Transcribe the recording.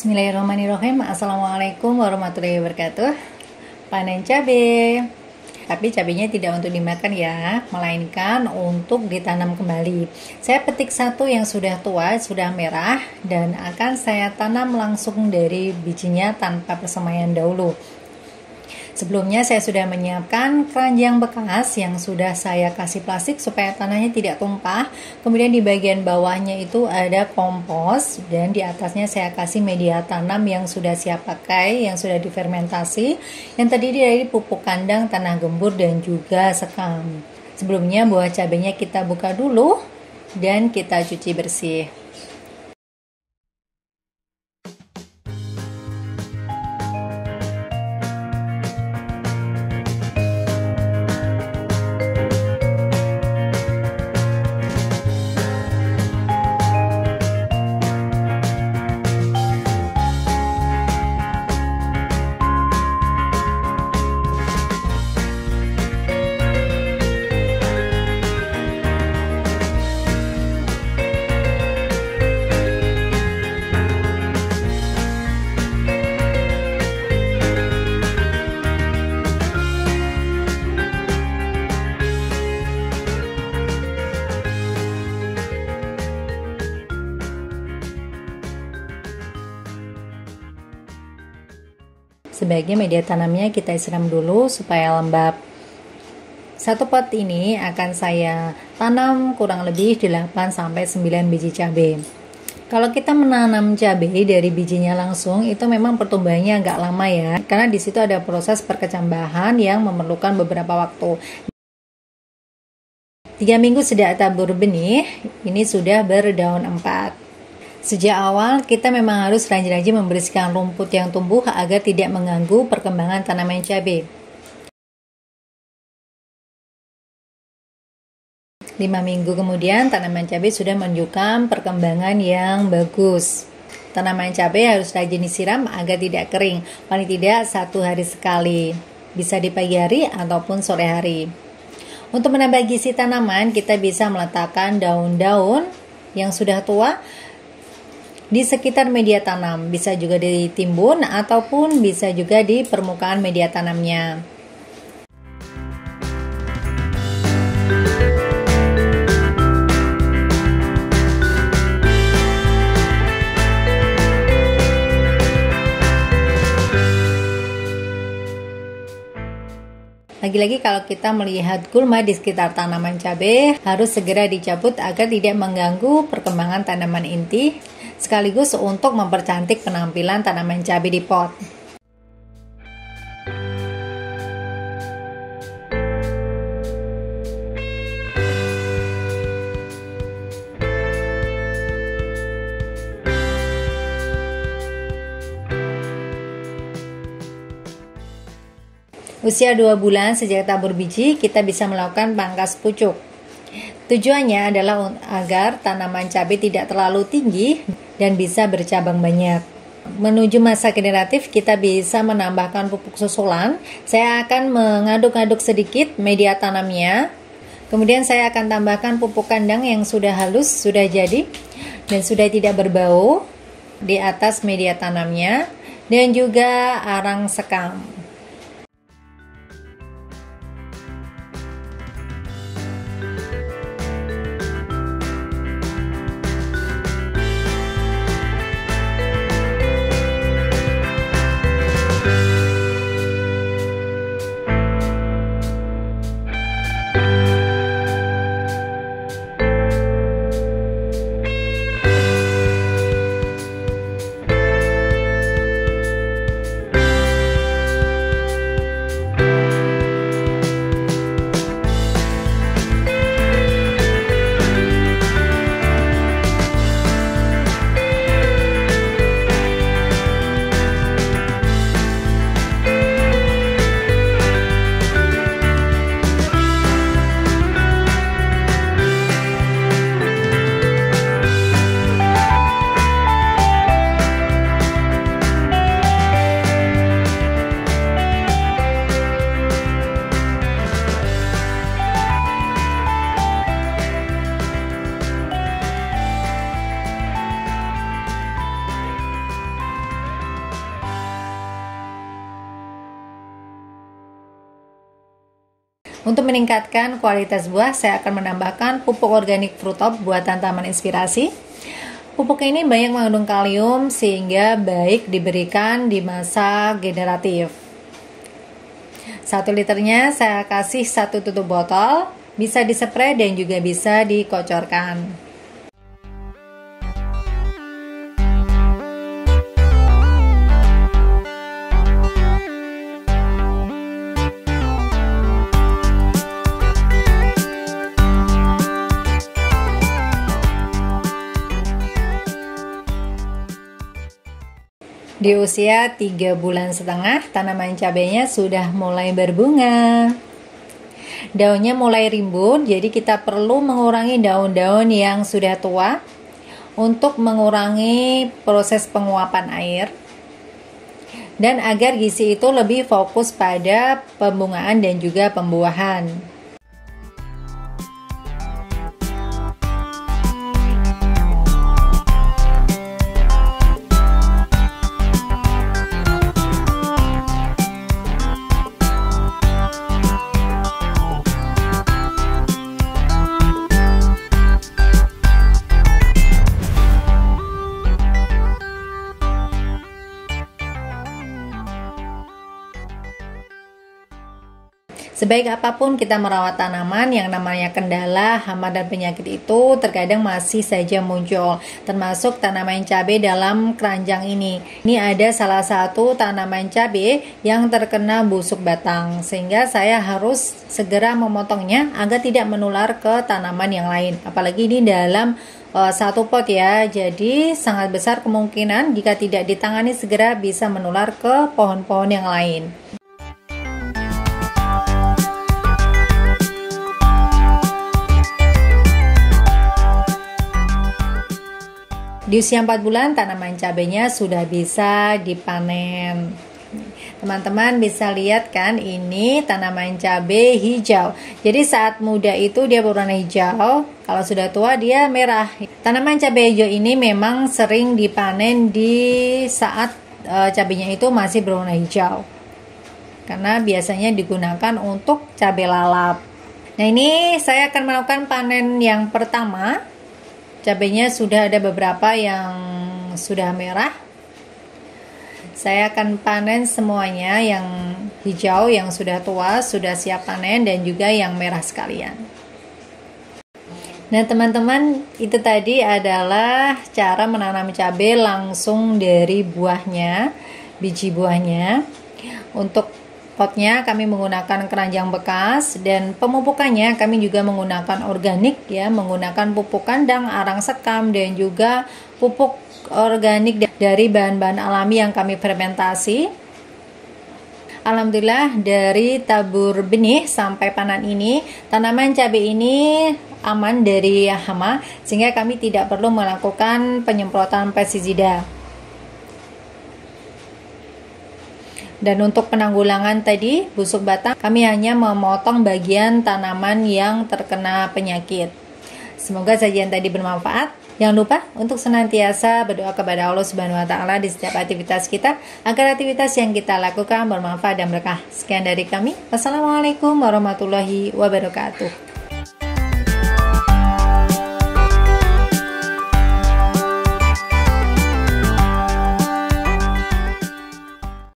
Bismillahirrahmanirrahim. Assalamualaikum warahmatullahi wabarakatuh. Panen cabai. Tapi cabenya tidak untuk dimakan ya, melainkan untuk ditanam kembali. Saya petik satu yang sudah tua, sudah merah, dan akan saya tanam langsung dari bijinya tanpa persemaian dahulu. Sebelumnya saya sudah menyiapkan keranjang bekas yang sudah saya kasih plastik supaya tanahnya tidak tumpah. Kemudian di bagian bawahnya itu ada kompos dan di atasnya saya kasih media tanam yang sudah siap pakai, yang sudah difermentasi, yang terdiri dari pupuk kandang, tanah gembur dan juga sekam. Sebelumnya buah cabenya kita buka dulu dan kita cuci bersih. Sebagai media tanamnya kita siram dulu supaya lembab. Satu pot ini akan saya tanam kurang lebih 8-9 biji cabai. Kalau kita menanam cabai dari bijinya langsung, itu memang pertumbuhannya agak lama ya, karena di situ ada proses perkecambahan yang memerlukan beberapa waktu. 3 minggu sejak tabur benih, ini sudah berdaun 4. Sejak awal kita memang harus rajin-rajin membersihkan rumput yang tumbuh agar tidak mengganggu perkembangan tanaman cabai. 5 minggu kemudian tanaman cabai sudah menunjukkan perkembangan yang bagus. Tanaman cabai harus rajin disiram agar tidak kering, paling tidak 1 hari sekali, bisa di pagi hari ataupun sore hari. Untuk menambah gizi tanaman, kita bisa meletakkan daun-daun yang sudah tua di sekitar media tanam, bisa juga ditimbun ataupun bisa juga di permukaan media tanamnya. Lagi-lagi kalau kita melihat gulma di sekitar tanaman cabai, harus segera dicabut agar tidak mengganggu perkembangan tanaman inti, sekaligus untuk mempercantik penampilan tanaman cabai di pot. Usia 2 bulan sejak tabur biji, kita bisa melakukan pangkas pucuk. Tujuannya adalah agar tanaman cabai tidak terlalu tinggi dan bisa bercabang banyak. Menuju masa generatif, kita bisa menambahkan pupuk susulan. Saya akan mengaduk-aduk sedikit media tanamnya. Kemudian saya akan tambahkan pupuk kandang yang sudah halus, sudah jadi, dan sudah tidak berbau di atas media tanamnya, dan juga arang sekam. Untuk meningkatkan kualitas buah, saya akan menambahkan pupuk organik fruit top buatan Taman Inspirasi. Pupuk ini banyak mengandung kalium sehingga baik diberikan di masa generatif. 1 liternya saya kasih 1 tutup botol, bisa dispray dan juga bisa dikocorkan. Di usia 3,5 bulan, tanaman cabenya sudah mulai berbunga. Daunnya mulai rimbun, jadi kita perlu mengurangi daun-daun yang sudah tua untuk mengurangi proses penguapan air. Dan agar gizi itu lebih fokus pada pembungaan dan juga pembuahan. Sebaik apapun kita merawat tanaman, yang namanya kendala, hama dan penyakit itu terkadang masih saja muncul, termasuk tanaman cabai dalam keranjang ini. Ini ada salah satu tanaman cabai yang terkena busuk batang, sehingga saya harus segera memotongnya agar tidak menular ke tanaman yang lain. Apalagi ini dalam satu pot ya, jadi sangat besar kemungkinan jika tidak ditangani segera bisa menular ke pohon-pohon yang lain. Di usia 4 bulan, tanaman cabenya sudah bisa dipanen. Teman-teman bisa lihat kan, ini tanaman cabai hijau. Jadi saat muda itu dia berwarna hijau, kalau sudah tua dia merah. Tanaman cabai hijau ini memang sering dipanen di saat cabainya itu masih berwarna hijau, karena biasanya digunakan untuk cabai lalap. Nah, ini saya akan melakukan panen yang pertama. Cabainya sudah ada beberapa yang sudah merah. Saya akan panen semuanya, yang hijau, yang sudah tua, sudah siap panen, dan juga yang merah sekalian. Nah teman-teman, itu tadi adalah cara menanam cabai langsung dari buahnya, biji buahnya. Untuk potnya kami menggunakan keranjang bekas, dan pemupukannya kami juga menggunakan organik ya, menggunakan pupuk kandang, arang sekam, dan juga pupuk organik dari bahan-bahan alami yang kami fermentasi. Alhamdulillah dari tabur benih sampai panen ini, tanaman cabai ini aman dari hama, sehingga kami tidak perlu melakukan penyemprotan pestisida. Dan untuk penanggulangan tadi busuk batang, kami hanya memotong bagian tanaman yang terkena penyakit. Semoga sajian tadi bermanfaat. Jangan lupa untuk senantiasa berdoa kepada Allah Subhanahu wa taala di setiap aktivitas kita, agar aktivitas yang kita lakukan bermanfaat dan berkah. Sekian dari kami. Wassalamualaikum warahmatullahi wabarakatuh.